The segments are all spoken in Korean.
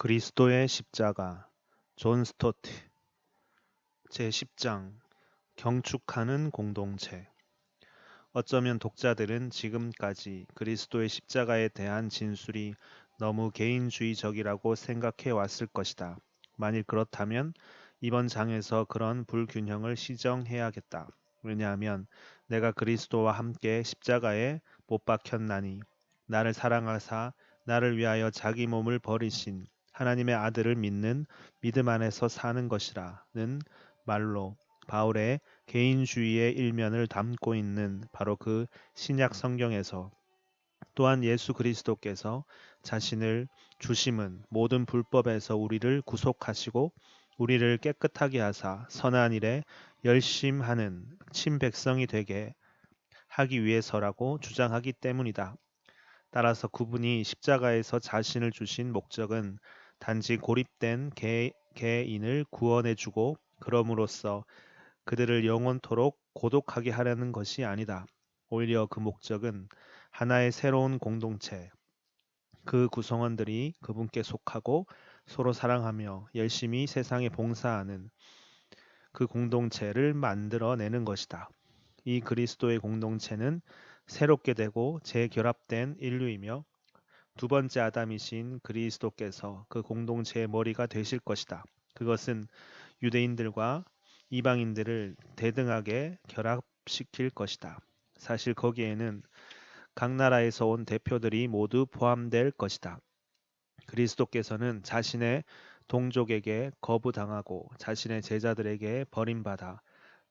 그리스도의 십자가 존 스토트 제10장 경축하는 공동체. 어쩌면 독자들은 지금까지 그리스도의 십자가에 대한 진술이 너무 개인주의적이라고 생각해 왔을 것이다. 만일 그렇다면 이번 장에서 그런 불균형을 시정해야겠다. 왜냐하면 내가 그리스도와 함께 십자가에 못 박혔나니 나를 사랑하사 나를 위하여 자기 몸을 버리신 하나님의 아들을 믿는 믿음 안에서 사는 것이라는 말로 바울의 개인주의의 일면을 담고 있는 바로 그 신약 성경에서 또한 예수 그리스도께서 자신을 주심은 모든 불법에서 우리를 구속하시고 우리를 깨끗하게 하사 선한 일에 열심하는 친백성이 되게 하기 위해서라고 주장하기 때문이다. 따라서 그분이 십자가에서 자신을 주신 목적은 단지 고립된 개인을 구원해주고 그럼으로써 그들을 영원토록 고독하게 하려는 것이 아니다. 오히려 그 목적은 하나의 새로운 공동체, 그 구성원들이 그분께 속하고 서로 사랑하며 열심히 세상에 봉사하는 그 공동체를 만들어내는 것이다. 이 그리스도의 공동체는 새롭게 되고 재결합된 인류이며 두 번째 아담이신 그리스도께서 그 공동체의 머리가 되실 것이다. 그것은 유대인들과 이방인들을 대등하게 결합시킬 것이다. 사실 거기에는 각 나라에서 온 대표들이 모두 포함될 것이다. 그리스도께서는 자신의 동족에게 거부당하고 자신의 제자들에게 버림받아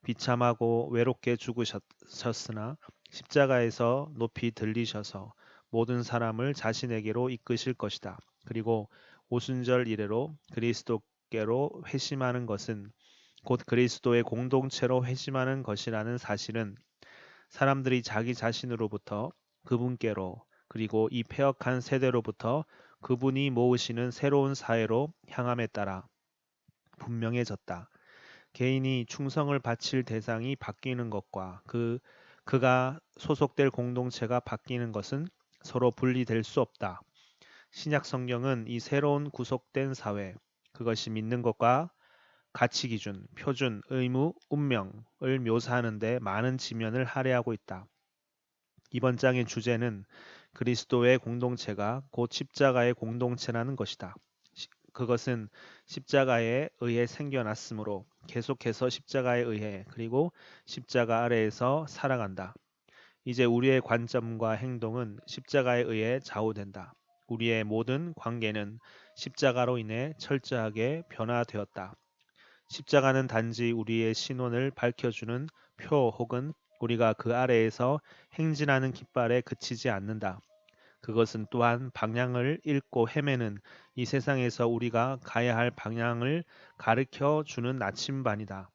비참하고 외롭게 죽으셨으나 십자가에서 높이 들리셔서 모든 사람을 자신에게로 이끄실 것이다. 그리고 오순절 이래로 그리스도께로 회심하는 것은 곧 그리스도의 공동체로 회심하는 것이라는 사실은 사람들이 자기 자신으로부터 그분께로 그리고 이 폐역한 세대로부터 그분이 모으시는 새로운 사회로 향함에 따라 분명해졌다. 개인이 충성을 바칠 대상이 바뀌는 것과 그가 소속될 공동체가 바뀌는 것은 서로 분리될 수 없다. 신약 성경은 이 새로운 구속된 사회, 그것이 믿는 것과 가치 기준, 표준, 의무, 운명을 묘사하는 데 많은 지면을 할애하고 있다. 이번 장의 주제는 그리스도의 공동체가 곧 십자가의 공동체라는 것이다. 그것은 십자가에 의해 생겨났으므로 계속해서 십자가에 의해 그리고 십자가 아래에서 살아간다. 이제 우리의 관점과 행동은 십자가에 의해 좌우된다. 우리의 모든 관계는 십자가로 인해 철저하게 변화되었다. 십자가는 단지 우리의 신원을 밝혀주는 표 혹은 우리가 그 아래에서 행진하는 깃발에 그치지 않는다. 그것은 또한 방향을 잃고 헤매는 이 세상에서 우리가 가야 할 방향을 가르쳐 주는 나침반이다.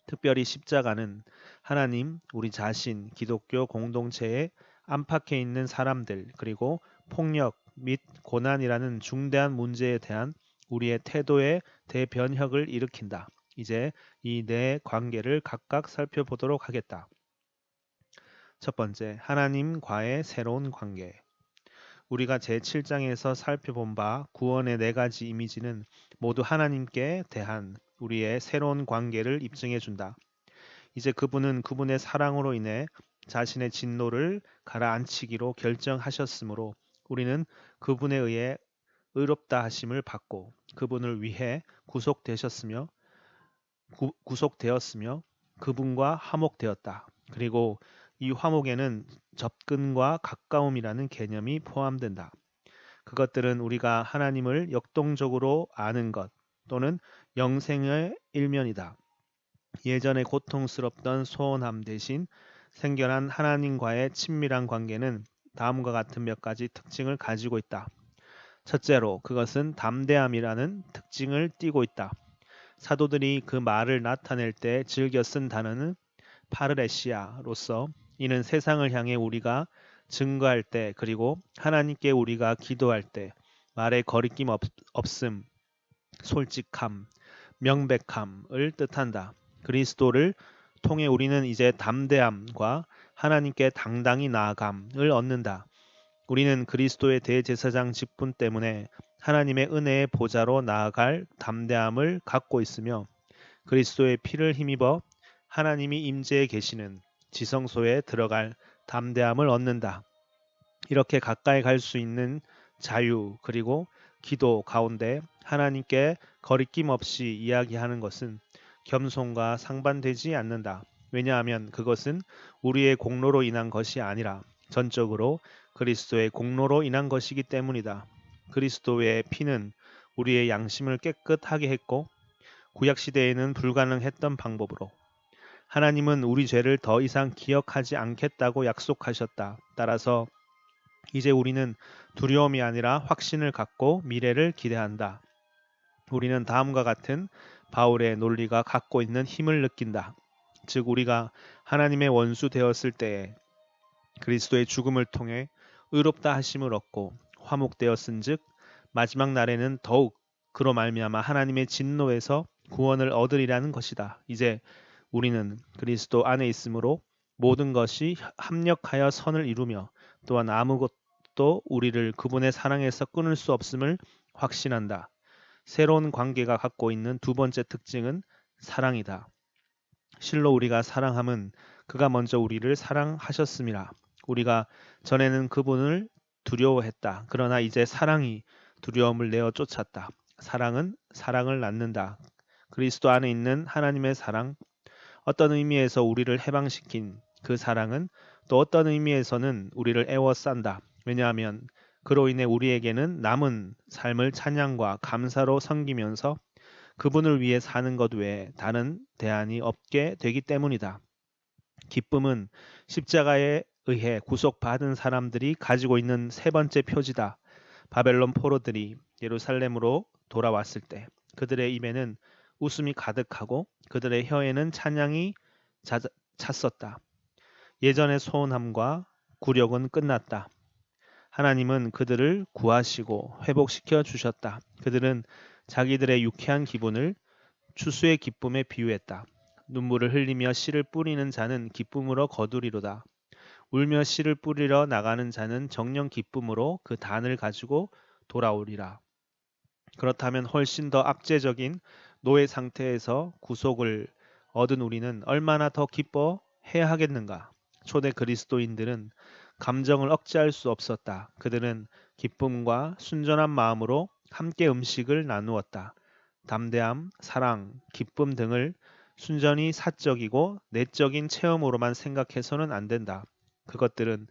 특별히 십자가는 하나님, 우리 자신, 기독교 공동체의 안팎에 있는 사람들, 그리고 폭력 및 고난이라는 중대한 문제에 대한 우리의 태도의 대변혁을 일으킨다. 이제 이 네 관계를 각각 살펴보도록 하겠다. 첫 번째, 하나님과의 새로운 관계. 우리가 제7장에서 살펴본 바 구원의 네 가지 이미지는 모두 하나님께 대한 우리의 새로운 관계를 입증해 준다. 이제 그분은 그분의 사랑으로 인해 자신의 진노를 가라앉히기로 결정하셨으므로 우리는 그분에 의해 의롭다 하심을 받고 그분을 위해 구속되었으며 그분과 화목되었다. 그리고 이 화목에는 접근과 가까움이라는 개념이 포함된다. 그것들은 우리가 하나님을 역동적으로 아는 것 또는 영생의 일면이다. 예전에 고통스럽던 소원함 대신 생겨난 하나님과의 친밀한 관계는 다음과 같은 몇 가지 특징을 가지고 있다. 첫째로 그것은 담대함이라는 특징을 띠고 있다. 사도들이 그 말을 나타낼 때 즐겨 쓴 단어는 파르레시아로서 이는 세상을 향해 우리가 증거할 때 그리고 하나님께 우리가 기도할 때 말에 거리낌 없음, 솔직함, 명백함을 뜻한다. 그리스도를 통해 우리는 이제 담대함과 하나님께 당당히 나아감을 얻는다. 우리는 그리스도의 대제사장 직분 때문에 하나님의 은혜의 보좌로 나아갈 담대함을 갖고 있으며 그리스도의 피를 힘입어 하나님이 임재해 계시는 지성소에 들어갈 담대함을 얻는다. 이렇게 가까이 갈 수 있는 자유 그리고 기도 가운데 하나님께 거리낌 없이 이야기하는 것은 겸손과 상반되지 않는다. 왜냐하면 그것은 우리의 공로로 인한 것이 아니라 전적으로 그리스도의 공로로 인한 것이기 때문이다. 그리스도의 피는 우리의 양심을 깨끗하게 했고 구약 시대에는 불가능했던 방법으로 하나님은 우리 죄를 더 이상 기억하지 않겠다고 약속하셨다. 따라서 이제 우리는 두려움이 아니라 확신을 갖고 미래를 기대한다. 우리는 다음과 같은 바울의 논리가 갖고 있는 힘을 느낀다. 즉 우리가 하나님의 원수 되었을 때에 그리스도의 죽음을 통해 의롭다 하심을 얻고 화목되었은즉 마지막 날에는 더욱 그로 말미암아 하나님의 진노에서 구원을 얻으리라는 것이다. 이제 우리는 그리스도 안에 있으므로 모든 것이 합력하여 선을 이루며 또한 아무것도 우리를 그분의 사랑에서 끊을 수 없음을 확신한다. 새로운 관계가 갖고 있는 두 번째 특징은 사랑이다. 실로 우리가 사랑함은 그가 먼저 우리를 사랑하셨음이라. 우리가 전에는 그분을 두려워했다. 그러나 이제 사랑이 두려움을 내어 쫓았다. 사랑은 사랑을 낳는다. 그리스도 안에 있는 하나님의 사랑, 어떤 의미에서 우리를 해방시킨 그 사랑은 또 어떤 의미에서는 우리를 애워싼다. 왜냐하면 그로 인해 우리에게는 남은 삶을 찬양과 감사로 섬기면서 그분을 위해 사는 것 외에 다른 대안이 없게 되기 때문이다. 기쁨은 십자가에 의해 구속받은 사람들이 가지고 있는 세 번째 표지다. 바벨론 포로들이 예루살렘으로 돌아왔을 때 그들의 입에는 웃음이 가득하고 그들의 혀에는 찬양이 찼었다. 예전의 소원함과 굴욕은 끝났다. 하나님은 그들을 구하시고 회복시켜 주셨다. 그들은 자기들의 유쾌한 기분을 추수의 기쁨에 비유했다. 눈물을 흘리며 씨를 뿌리는 자는 기쁨으로 거두리로다. 울며 씨를 뿌리러 나가는 자는 정령 기쁨으로 그 단을 가지고 돌아오리라. 그렇다면 훨씬 더 악재적인 노예 상태에서 구속을 얻은 우리는 얼마나 더 기뻐해야 하겠는가. 초대 그리스도인들은 감정을 억제할 수 없었다. 그들은 기쁨과 순전한 마음으로 함께 음식을 나누었다. 담대함, 사랑, 기쁨 등을 순전히 사적이고 내적인 체험으로만 생각해서는 안 된다. 그것들은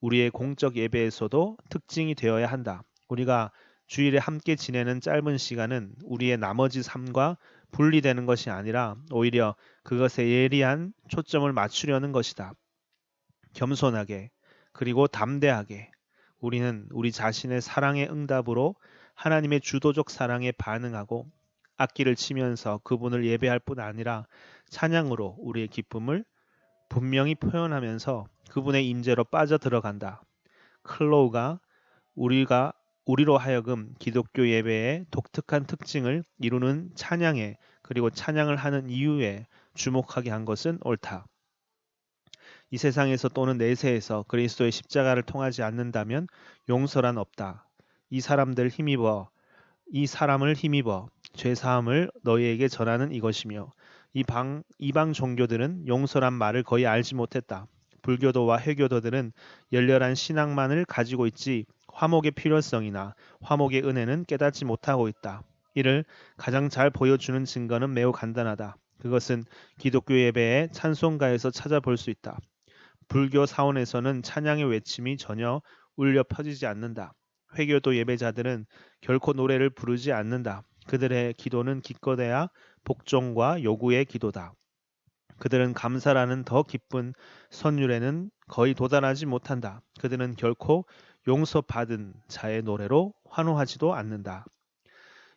우리의 공적 예배에서도 특징이 되어야 한다. 우리가 주일에 함께 지내는 짧은 시간은 우리의 나머지 삶과 분리되는 것이 아니라 오히려 그것에 예리한 초점을 맞추려는 것이다. 겸손하게 그리고 담대하게 우리는 우리 자신의 사랑의 응답으로 하나님의 주도적 사랑에 반응하고 악기를 치면서 그분을 예배할 뿐 아니라 찬양으로 우리의 기쁨을 분명히 표현하면서 그분의 임재로 빠져 들어간다. 클로우가 우리로 하여금 기독교 예배의 독특한 특징을 이루는 찬양에 그리고 찬양을 하는 이유에 주목하게 한 것은 옳다. 이 세상에서 또는 내세에서 그리스도의 십자가를 통하지 않는다면 용서란 없다. 이 사람을 힘입어 죄 사함을 너희에게 전하는 이것이며 이방 종교들은 용서란 말을 거의 알지 못했다. 불교도와 회교도들은 열렬한 신앙만을 가지고 있지 화목의 필요성이나 화목의 은혜는 깨닫지 못하고 있다. 이를 가장 잘 보여주는 증거는 매우 간단하다. 그것은 기독교 예배의 찬송가에서 찾아볼 수 있다. 불교 사원에서는 찬양의 외침이 전혀 울려 퍼지지 않는다. 회교도 예배자들은 결코 노래를 부르지 않는다. 그들의 기도는 기껏해야 복종과 요구의 기도다. 그들은 감사라는 더 깊은 선율에는 거의 도달하지 못한다. 그들은 결코 용서받은 자의 노래로 환호하지도 않는다.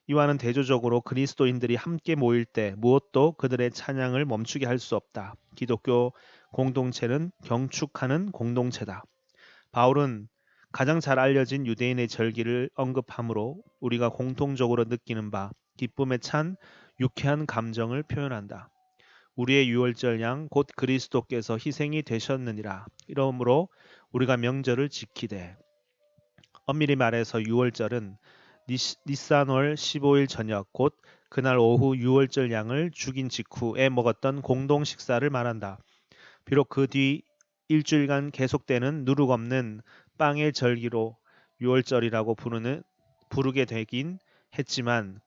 이와는 대조적으로 그리스도인들이 함께 모일 때 무엇도 그들의 찬양을 멈추게 할 수 없다. 기독교 공동체는 경축하는 공동체다. 바울은 가장 잘 알려진 유대인의 절기를 언급하므로 우리가 공통적으로 느끼는 바 기쁨에 찬 유쾌한 감정을 표현한다. 우리의 유월절 양 곧 그리스도께서 희생이 되셨느니라. 이러므로 우리가 명절을 지키되 엄밀히 말해서 유월절은 니산월 15일 저녁 곧 그날 오후 유월절 양을 죽인 직후에 먹었던 공동 식사를 말한다. 비록 그 뒤 일주일간 계속되는 누룩 없는 빵의 절기로 유월절이라고 부르게 되긴 했지만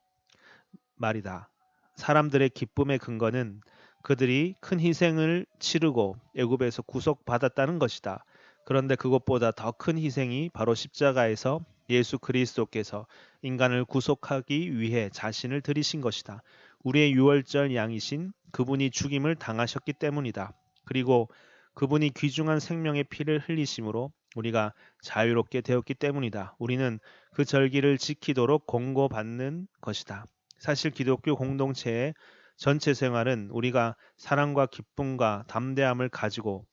말이다. 사람들의 기쁨의 근거는 그들이 큰 희생을 치르고 애굽에서 구속받았다는 것이다. 그런데 그것보다 더 큰 희생이 바로 십자가에서 예수 그리스도께서 인간을 구속하기 위해 자신을 들이신 것이다. 우리의 유월절 양이신 그분이 죽임을 당하셨기 때문이다. 그리고 그분이 귀중한 생명의 피를 흘리심으로 우리가 자유롭게 되었기 때문이다. 우리는 그 절기를 지키도록 권고받는 것이다. 사실 기독교 공동체의 전체 생활은 우리가 사랑과 기쁨과 담대함을 가지고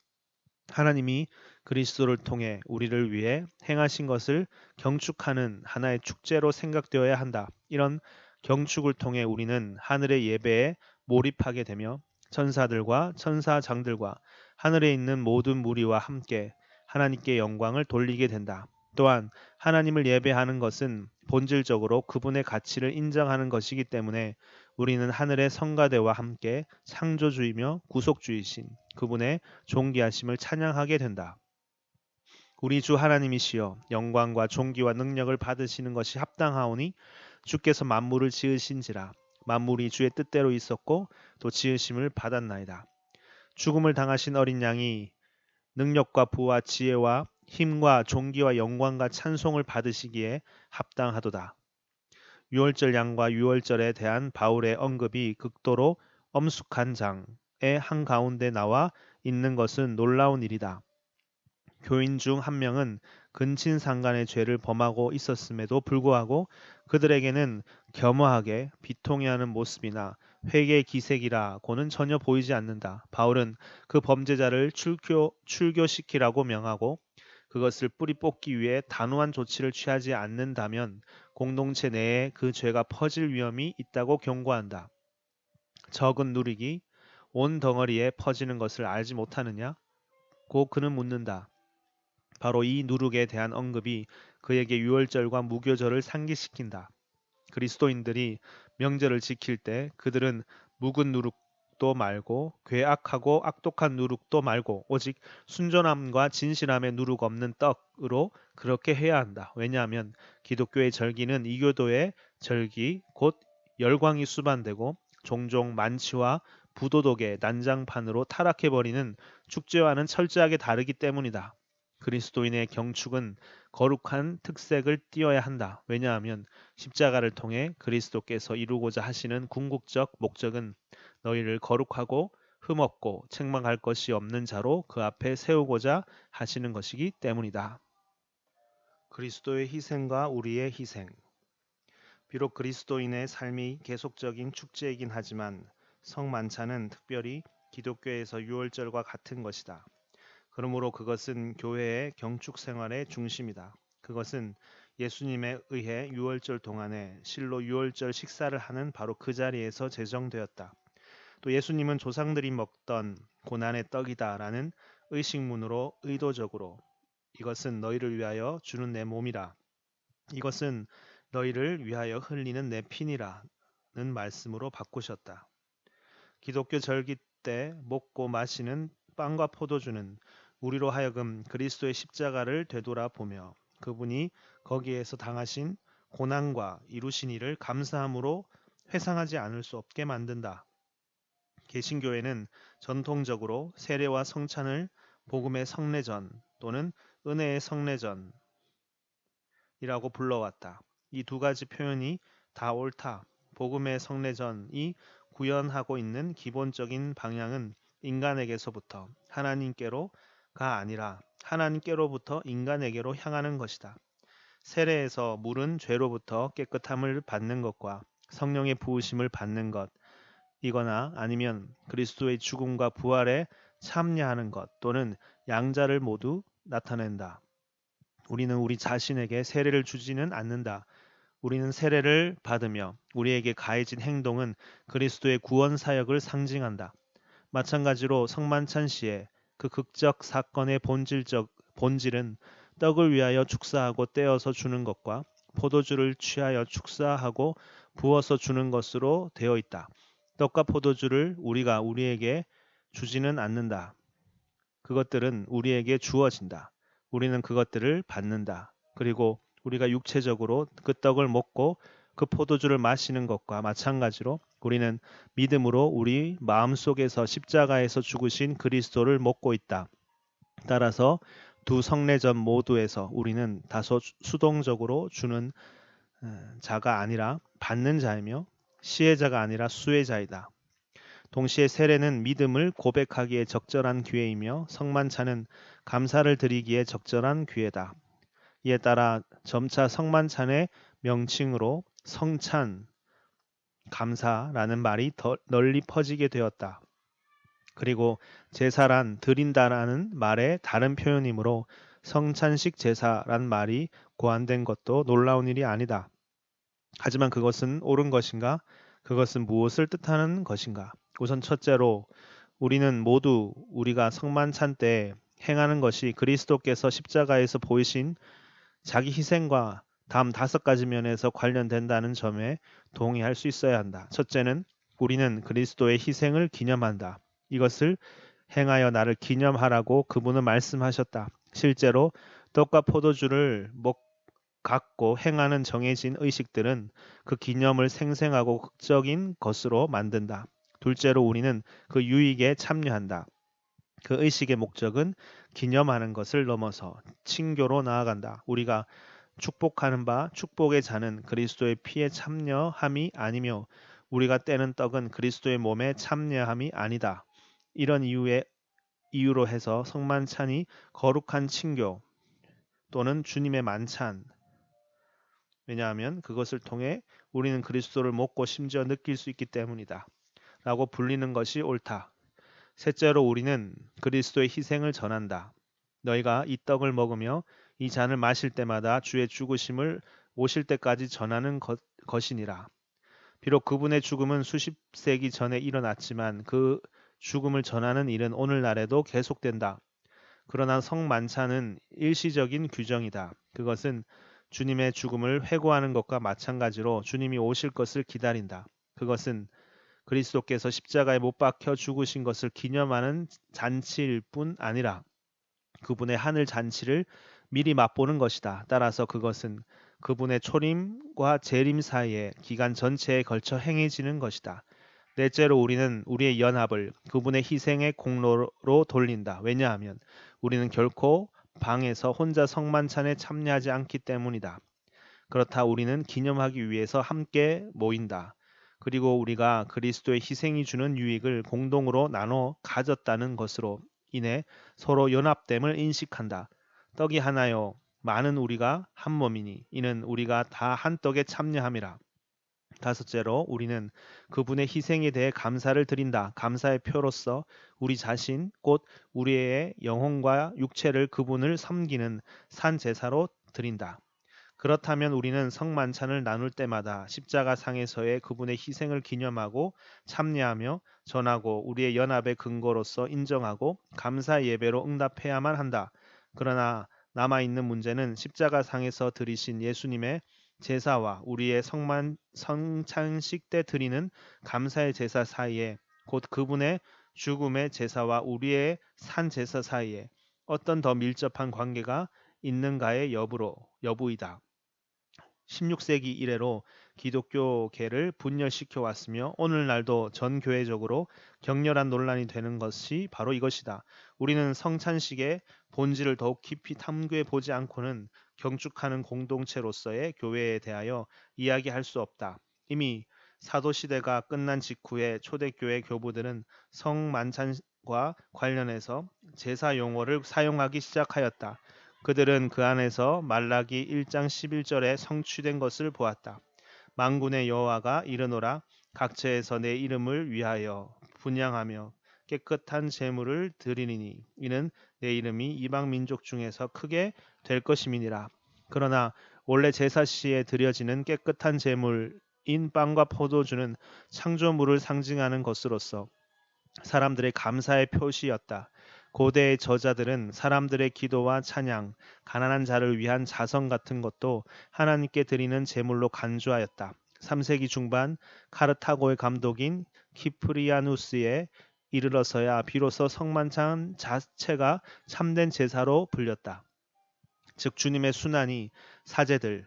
하나님이 그리스도를 통해 우리를 위해 행하신 것을 경축하는 하나의 축제로 생각되어야 한다. 이런 경축을 통해 우리는 하늘의 예배에 몰입하게 되며 천사들과 천사장들과 하늘에 있는 모든 무리와 함께 하나님께 영광을 돌리게 된다. 또한 하나님을 예배하는 것은 본질적으로 그분의 가치를 인정하는 것이기 때문에 우리는 하늘의 성가대와 함께 창조주이며 구속주이신 그분의 존귀하심을 찬양하게 된다. 우리 주 하나님이시여 영광과 존귀와 능력을 받으시는 것이 합당하오니 주께서 만물을 지으신지라 만물이 주의 뜻대로 있었고 또 지으심을 받았나이다. 죽음을 당하신 어린 양이 능력과 부와 지혜와 힘과 존귀와 영광과 찬송을 받으시기에 합당하도다. 유월절 양과 유월절에 대한 바울의 언급이 극도로 엄숙한 장의 한가운데 나와 있는 것은 놀라운 일이다. 교인 중 한 명은 근친상간의 죄를 범하고 있었음에도 불구하고 그들에게는 겸허하게 비통해하는 모습이나 회개의 기색이라고는 전혀 보이지 않는다. 바울은 그 범죄자를 출교시키라고 명하고 그것을 뿌리 뽑기 위해 단호한 조치를 취하지 않는다면 공동체 내에 그 죄가 퍼질 위험이 있다고 경고한다. 적은 누룩이 온 덩어리에 퍼지는 것을 알지 못하느냐? 고 그는 묻는다. 바로 이 누룩에 대한 언급이 그에게 유월절과 무교절을 상기시킨다. 그리스도인들이 명절을 지킬 때 그들은 묵은 누룩도 말고 괴악하고 악독한 누룩도 말고 오직 순전함과 진실함의 누룩 없는 떡으로 그렇게 해야 한다. 왜냐하면 기독교의 절기는 이교도의 절기 곧 열광이 수반되고 종종 만취와 부도덕의 난장판으로 타락해버리는 축제와는 철저하게 다르기 때문이다. 그리스도인의 경축은 거룩한 특색을 띠어야 한다. 왜냐하면 십자가를 통해 그리스도께서 이루고자 하시는 궁극적 목적은 너희를 거룩하고 흠없고 책망할 것이 없는 자로 그 앞에 세우고자 하시는 것이기 때문이다. 그리스도의 희생과 우리의 희생. 비록 그리스도인의 삶이 계속적인 축제이긴 하지만 성만찬은 특별히 기독교에서 유월절과 같은 것이다. 그러므로 그것은 교회의 경축 생활의 중심이다. 그것은 예수님에 의해 유월절 동안에 실로 유월절 식사를 하는 바로 그 자리에서 제정되었다. 또 예수님은 조상들이 먹던 고난의 떡이다라는 의식문으로 의도적으로 이것은 너희를 위하여 주는 내 몸이라 이것은 너희를 위하여 흘리는 내 피니라는 말씀으로 바꾸셨다. 기독교 절기 때 먹고 마시는 빵과 포도주는 우리로 하여금 그리스도의 십자가를 되돌아보며 그분이 거기에서 당하신 고난과 이루신 일을 감사함으로 회상하지 않을 수 없게 만든다. 개신교회는 전통적으로 세례와 성찬을 복음의 성례전 또는 은혜의 성례전이라고 불러왔다. 이 두 가지 표현이 다 옳다. 복음의 성례전이 구현하고 있는 기본적인 방향은 인간에게서부터 하나님께로가 아니라 하나님께로부터 인간에게로 향하는 것이다. 세례에서 물은 죄로부터 깨끗함을 받는 것과 성령의 부으심을 받는 것 이거나 아니면 그리스도의 죽음과 부활에 참여하는 것 또는 양자를 모두 나타낸다. 우리는 우리 자신에게 세례를 주지는 않는다. 우리는 세례를 받으며 우리에게 가해진 행동은 그리스도의 구원 사역을 상징한다. 마찬가지로 성만찬 시에 그 극적 사건의 본질은 떡을 위하여 축사하고 떼어서 주는 것과 포도주를 취하여 축사하고 부어서 주는 것으로 되어 있다. 떡과 포도주를 우리가 우리에게 주지는 않는다. 그것들은 우리에게 주어진다. 우리는 그것들을 받는다. 그리고 우리가 육체적으로 그 떡을 먹고 그 포도주를 마시는 것과 마찬가지로 우리는 믿음으로 우리 마음속에서 십자가에서 죽으신 그리스도를 먹고 있다. 따라서 두 성례전 모두에서 우리는 다소 수동적으로 주는 자가 아니라 받는 자이며 시혜자가 아니라 수혜자이다. 동시에 세례는 믿음을 고백하기에 적절한 기회이며 성만찬은 감사를 드리기에 적절한 기회다. 이에 따라 점차 성만찬의 명칭으로 성찬, 감사라는 말이 더 널리 퍼지게 되었다. 그리고 제사란 드린다라는 말의 다른 표현이므로 성찬식 제사란 말이 고안된 것도 놀라운 일이 아니다. 하지만 그것은 옳은 것인가? 그것은 무엇을 뜻하는 것인가? 우선 첫째로 우리는 모두 우리가 성만찬 때 행하는 것이 그리스도께서 십자가에서 보이신 자기 희생과 다음 5가지 면에서 관련된다는 점에 동의할 수 있어야 한다. 첫째는 우리는 그리스도의 희생을 기념한다. 이것을 행하여 나를 기념하라고 그분은 말씀하셨다. 실제로 떡과 포도주를 갖고 행하는 정해진 의식들은 그 기념을 생생하고 극적인 것으로 만든다. 둘째로 우리는 그 유익에 참여한다. 그 의식의 목적은 기념하는 것을 넘어서 친교로 나아간다. 우리가 축복하는 바 축복의 잔은 그리스도의 피에 참여함이 아니며 우리가 떼는 떡은 그리스도의 몸에 참여함이 아니다. 이런 이유로 해서 성만찬이 거룩한 친교 또는 주님의 만찬, 왜냐하면 그것을 통해 우리는 그리스도를 먹고 심지어 느낄 수 있기 때문이다. 라고 불리는 것이 옳다. 셋째로 우리는 그리스도의 희생을 전한다. 너희가 이 떡을 먹으며 이 잔을 마실 때마다 주의 죽으심을 오실 때까지 전하는 것이니라. 비록 그분의 죽음은 수십 세기 전에 일어났지만 그 죽음을 전하는 일은 오늘날에도 계속된다. 그러나 성만찬은 일시적인 규정이다. 그것은 주님의 죽음을 회고하는 것과 마찬가지로 주님이 오실 것을 기다린다. 그것은 그리스도께서 십자가에 못 박혀 죽으신 것을 기념하는 잔치일 뿐 아니라 그분의 하늘 잔치를 미리 맛보는 것이다. 따라서 그것은 그분의 초림과 재림 사이에 기간 전체에 걸쳐 행해지는 것이다. 넷째로 우리는 우리의 연합을 그분의 희생의 공로로 돌린다. 왜냐하면 우리는 결코 방에서 혼자 성만찬에 참여하지 않기 때문이다. 그렇다 우리는 기념하기 위해서 함께 모인다. 그리고 우리가 그리스도의 희생이 주는 유익을 공동으로 나눠 가졌다는 것으로 인해 서로 연합됨을 인식한다. 떡이 하나요 많은 우리가 한 몸이니 이는 우리가 다 한 떡에 참여함이라. 다섯째로 우리는 그분의 희생에 대해 감사를 드린다. 감사의 표로서 우리 자신 곧 우리의 영혼과 육체를 그분을 섬기는 산 제사로 드린다. 그렇다면 우리는 성만찬을 나눌 때마다 십자가 상에서의 그분의 희생을 기념하고 참여하며 전하고 우리의 연합의 근거로서 인정하고 감사 예배로 응답해야만 한다. 그러나 남아있는 문제는 십자가 상에서 드리신 예수님의 제사와 우리의 성찬식 때 드리는 감사의 제사 사이에 곧 그분의 죽음의 제사와 우리의 산 제사 사이에 어떤 더 밀접한 관계가 있는가의 여부이다. 16세기 이래로 기독교계를 분열시켜 왔으며 오늘날도 전 교회적으로 격렬한 논란이 되는 것이 바로 이것이다. 우리는 성찬식의 본질을 더욱 깊이 탐구해 보지 않고는 경축하는 공동체로서의 교회에 대하여 이야기할 수 없다. 이미 사도시대가 끝난 직후에 초대교회 교부들은 성만찬과 관련해서 제사 용어를 사용하기 시작하였다. 그들은 그 안에서 말라기 1장 11절에 성취된 것을 보았다. 만군의 여호와가 이르노라 각처에서 내 이름을 위하여 분향하며 깨끗한 제물을 드리니 이는 내 이름이 이방 민족 중에서 크게 될 것임이니라. 그러나 원래 제사 시에 드려지는 깨끗한 제물인 빵과 포도주는 창조물을 상징하는 것으로서 사람들의 감사의 표시였다. 고대의 저자들은 사람들의 기도와 찬양, 가난한 자를 위한 자선 같은 것도 하나님께 드리는 제물로 간주하였다. 3세기 중반 카르타고의 감독인 키프리아누스에 이르러서야 비로소 성만찬 자체가 참된 제사로 불렸다. 즉 주님의 순환이 사제들에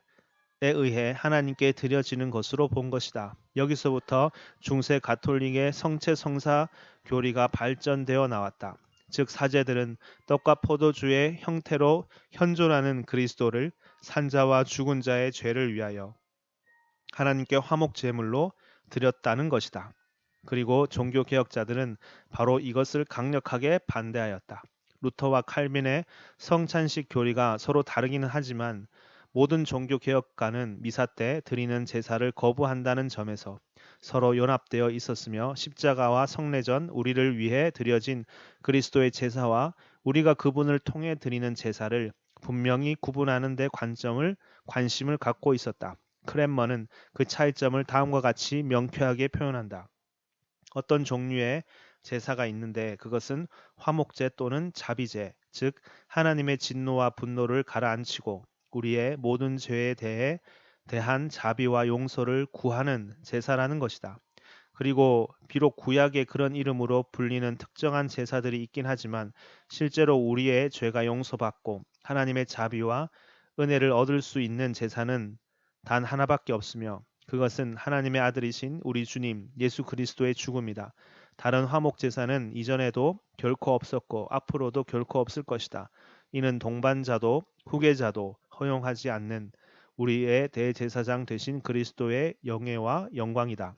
의해 하나님께 드려지는 것으로 본 것이다. 여기서부터 중세 가톨릭의 성체 성사 교리가 발전되어 나왔다. 즉 사제들은 떡과 포도주의 형태로 현존하는 그리스도를 산자와 죽은 자의 죄를 위하여 하나님께 화목 제물로 드렸다는 것이다. 그리고 종교개혁자들은 바로 이것을 강력하게 반대하였다. 루터와 칼빈의 성찬식 교리가 서로 다르기는 하지만 모든 종교개혁가는 미사 때 드리는 제사를 거부한다는 점에서 서로 연합되어 있었으며 십자가와 성례전 우리를 위해 드려진 그리스도의 제사와 우리가 그분을 통해 드리는 제사를 분명히 구분하는 데 관심을 갖고 있었다. 크랜머는 그 차이점을 다음과 같이 명쾌하게 표현한다. 어떤 종류의 제사가 있는데 그것은 화목제 또는 자비제, 즉 하나님의 진노와 분노를 가라앉히고 우리의 모든 죄에 대한 자비와 용서를 구하는 제사라는 것이다. 그리고 비록 구약에 그런 이름으로 불리는 특정한 제사들이 있긴 하지만 실제로 우리의 죄가 용서받고 하나님의 자비와 은혜를 얻을 수 있는 제사는 단 하나밖에 없으며 그것은 하나님의 아들이신 우리 주님 예수 그리스도의 죽음이다. 다른 화목 제사는 이전에도 결코 없었고 앞으로도 결코 없을 것이다. 이는 동반자도 후계자도 허용하지 않는 우리의 대제사장 되신 그리스도의 영예와 영광이다.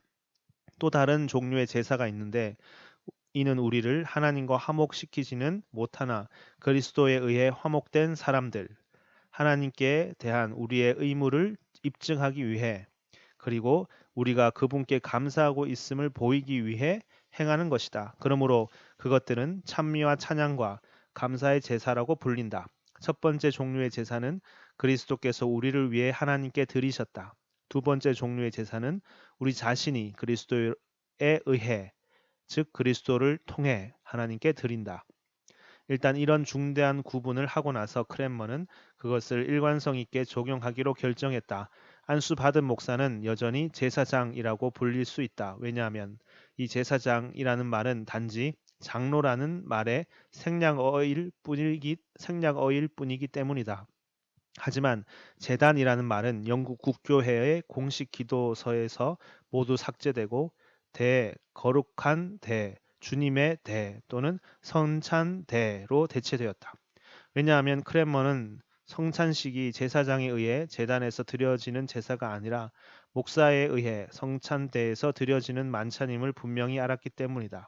또 다른 종류의 제사가 있는데 이는 우리를 하나님과 화목시키지는 못하나 그리스도에 의해 화목된 사람들, 하나님께 대한 우리의 의무를 입증하기 위해 그리고 우리가 그분께 감사하고 있음을 보이기 위해 행하는 것이다. 그러므로 그것들은 찬미와 찬양과 감사의 제사라고 불린다. 첫 번째 종류의 제사는 그리스도께서 우리를 위해 하나님께 드리셨다. 두 번째 종류의 제사는 우리 자신이 그리스도에 의해 즉 그리스도를 통해 하나님께 드린다. 일단 이런 중대한 구분을 하고 나서 크랜머는 그것을 일관성 있게 적용하기로 결정했다. 안수 받은 목사는 여전히 제사장이라고 불릴 수 있다. 왜냐하면 이 제사장이라는 말은 단지 장로라는 말의 생략어일 뿐이기 때문이다. 하지만 제단이라는 말은 영국 국교회의 공식 기도서에서 모두 삭제되고 거룩한 주님의 또는 성찬대로 대체되었다. 왜냐하면 크랜머는 성찬식이 제사장에 의해 제단에서 드려지는 제사가 아니라 목사에 의해 성찬대에서 드려지는 만찬임을 분명히 알았기 때문이다.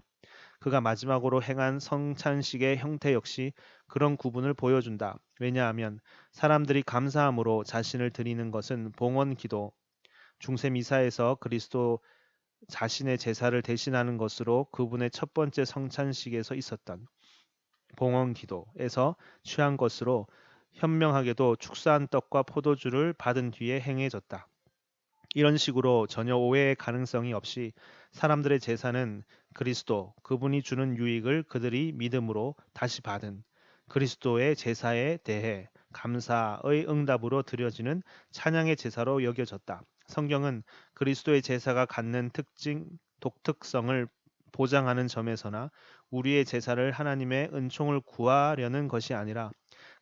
그가 마지막으로 행한 성찬식의 형태 역시 그런 구분을 보여준다. 왜냐하면 사람들이 감사함으로 자신을 드리는 것은 봉헌기도, 중세 미사에서 그리스도 자신의 제사를 대신하는 것으로 그분의 첫 번째 성찬식에서 있었던 봉헌기도에서 취한 것으로 현명하게도 축사한 떡과 포도주를 받은 뒤에 행해졌다. 이런 식으로 전혀 오해의 가능성이 없이 사람들의 제사는 그리스도, 그분이 주는 유익을 그들이 믿음으로 다시 받은 그리스도의 제사에 대해 감사의 응답으로 드려지는 찬양의 제사로 여겨졌다. 성경은 그리스도의 제사가 갖는 독특성을 보장하는 점에서나 우리의 제사를 하나님의 은총을 구하려는 것이 아니라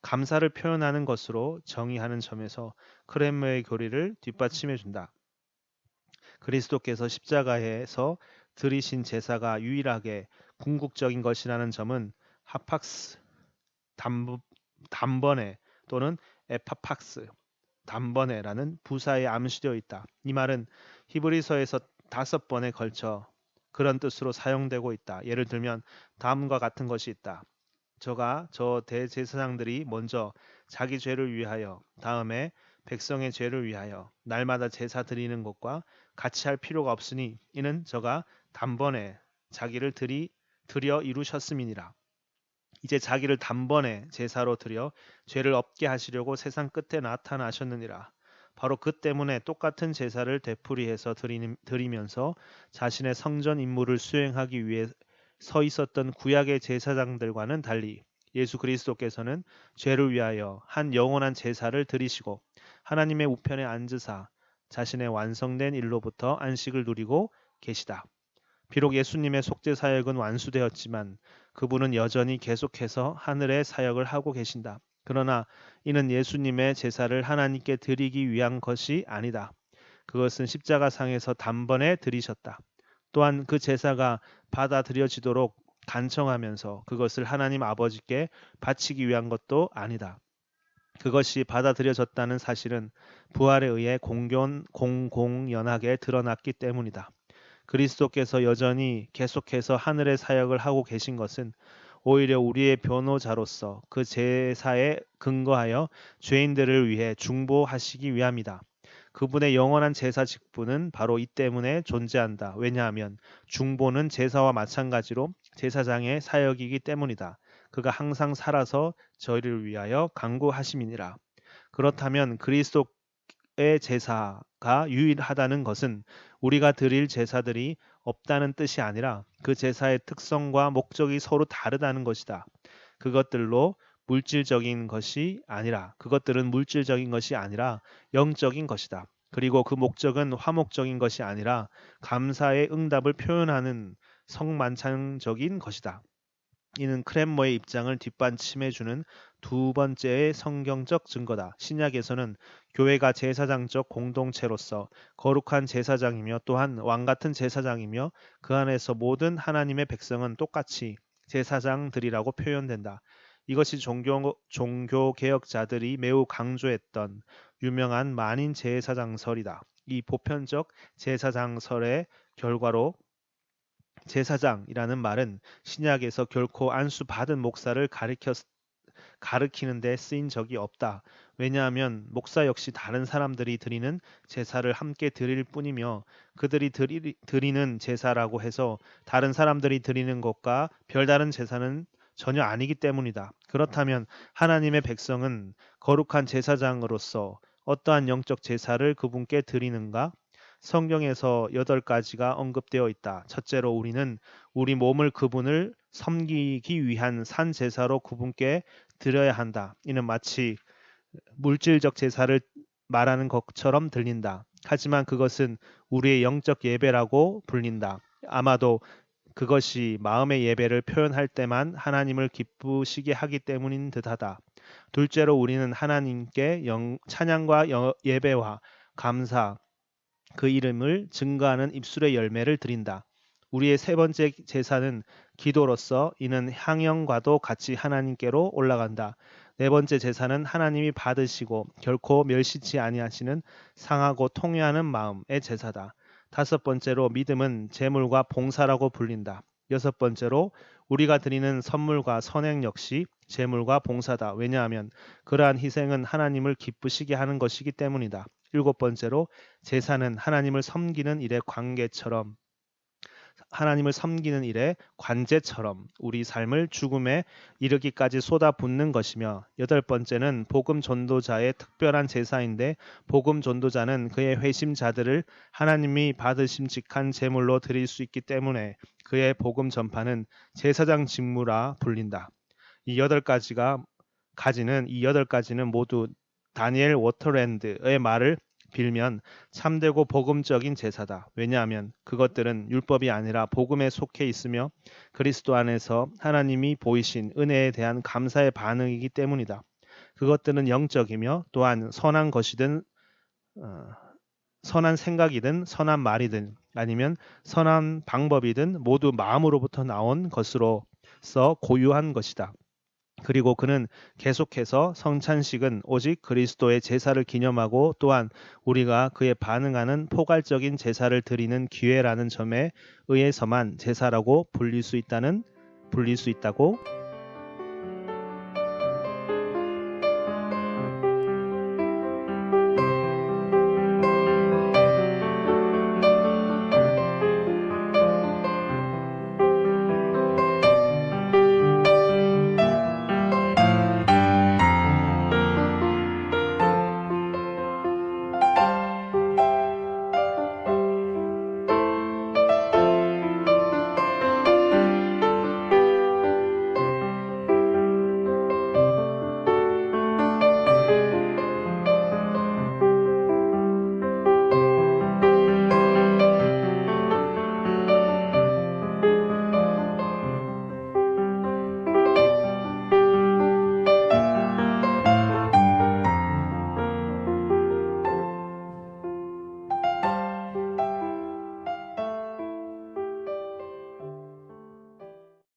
감사를 표현하는 것으로 정의하는 점에서 크랜머의 교리를 뒷받침해 준다. 그리스도께서 십자가에서 드리신 제사가 유일하게 궁극적인 것이라는 점은 하팍스 단번에 또는 에파팍스 단번에라는 부사에 암시되어 있다. 이 말은 히브리서에서 5번에 걸쳐 그런 뜻으로 사용되고 있다. 예를 들면 다음과 같은 것이 있다. 저 대제사장들이 먼저 자기 죄를 위하여 다음에 백성의 죄를 위하여 날마다 제사 드리는 것과 같이 할 필요가 없으니 이는 저가 단번에 자기를 드려 이루셨음이니라. 이제 자기를 단번에 제사로 드려 죄를 없게 하시려고 세상 끝에 나타나셨느니라. 바로 그 때문에 똑같은 제사를 되풀이해서 드리면서 자신의 성전 임무를 수행하기 서 있었던 구약의 제사장들과는 달리 예수 그리스도께서는 죄를 위하여 한 영원한 제사를 드리시고 하나님의 우편에 앉으사 자신의 완성된 일로부터 안식을 누리고 계시다. 비록 예수님의 속죄 사역은 완수되었지만 그분은 여전히 계속해서 하늘의 사역을 하고 계신다. 그러나 이는 예수님의 제사를 하나님께 드리기 위한 것이 아니다. 그것은 십자가상에서 단번에 드리셨다. 또한 그 제사가 받아들여지도록 간청하면서 그것을 하나님 아버지께 바치기 위한 것도 아니다. 그것이 받아들여졌다는 사실은 부활에 의해 공공연하게 드러났기 때문이다. 그리스도께서 여전히 계속해서 하늘의 사역을 하고 계신 것은 오히려 우리의 변호자로서 그 제사에 근거하여 죄인들을 위해 중보하시기 위함이다. 그분의 영원한 제사 직분은 바로 이 때문에 존재한다. 왜냐하면 중보는 제사와 마찬가지로 제사장의 사역이기 때문이다. 그가 항상 살아서 저희를 위하여 간구하심이니라. 그렇다면 그리스도의 제사가 유일하다는 것은 우리가 드릴 제사들이 없다는 뜻이 아니라 그 제사의 특성과 목적이 서로 다르다는 것이다. 그것들은 물질적인 것이 아니라 영적인 것이다. 그리고 그 목적은 화목적인 것이 아니라 감사의 응답을 표현하는 성만찬적인 것이다. 이는 크렘머의 입장을 뒷받침해주는 두 번째의 성경적 증거다. 신약에서는 교회가 제사장적 공동체로서 거룩한 제사장이며 또한 왕같은 제사장이며 그 안에서 모든 하나님의 백성은 똑같이 제사장들이라고 표현된다. 이것이 종교개혁자들이 매우 강조했던 유명한 만인 제사장설이다. 이 보편적 제사장설의 결과로 제사장이라는 말은 신약에서 결코 안수받은 목사를 가리키는 데 쓰인 적이 없다. 왜냐하면 목사 역시 다른 사람들이 드리는 제사를 함께 드릴 뿐이며 그들이 드리는 제사라고 해서 다른 사람들이 드리는 것과 별다른 제사는 전혀 아니기 때문이다. 그렇다면 하나님의 백성은 거룩한 제사장으로서 어떠한 영적 제사를 그분께 드리는가? 성경에서 8가지가 언급되어 있다. 첫째로 우리는 우리 몸을 그분을 섬기기 위한 산 제사로 그분께 드려야 한다. 이는 마치 물질적 제사를 말하는 것처럼 들린다. 하지만 그것은 우리의 영적 예배라고 불린다. 아마도 그것이 마음의 예배를 표현할 때만 하나님을 기쁘시게 하기 때문인 듯하다. 둘째로 우리는 하나님께 찬양과 예배와 감사, 그 이름을 증거하는 입술의 열매를 드린다. 우리의 세 번째 제사는 기도로서 이는 향연과도 같이 하나님께로 올라간다. 네 번째 제사는 하나님이 받으시고 결코 멸시치 아니하시는 상하고 통회하는 마음의 제사다. 다섯 번째로 믿음은 제물과 봉사라고 불린다. 여섯 번째로 우리가 드리는 선물과 선행 역시 제물과 봉사다. 왜냐하면 그러한 희생은 하나님을 기쁘시게 하는 것이기 때문이다. 일곱 번째로 제사는 하나님을 섬기는 일의 관제처럼 우리 삶을 죽음에 이르기까지 쏟아붓는 것이며 여덟 번째는 복음 전도자의 특별한 제사인데 복음 전도자는 그의 회심자들을 하나님이 받으심직한 제물로 드릴 수 있기 때문에 그의 복음 전파는 제사장 직무라 불린다. 이 여덟 가지는 모두 다니엘 워터랜드의 말을 빌면 참되고 복음적인 제사다. 왜냐하면 그것들은 율법이 아니라 복음에 속해 있으며 그리스도 안에서 하나님이 보이신 은혜에 대한 감사의 반응이기 때문이다. 그것들은 영적이며 또한 선한 것이든 선한 생각이든 선한 말이든 아니면 선한 방법이든 모두 마음으로부터 나온 것으로서 고유한 것이다. 그리고 그는 계속해서 성찬식은 오직 그리스도의 제사를 기념하고 또한 우리가 그에 반응하는 포괄적인 제사를 드리는 기회라는 점에 의해서만 제사라고 불릴 수 있다고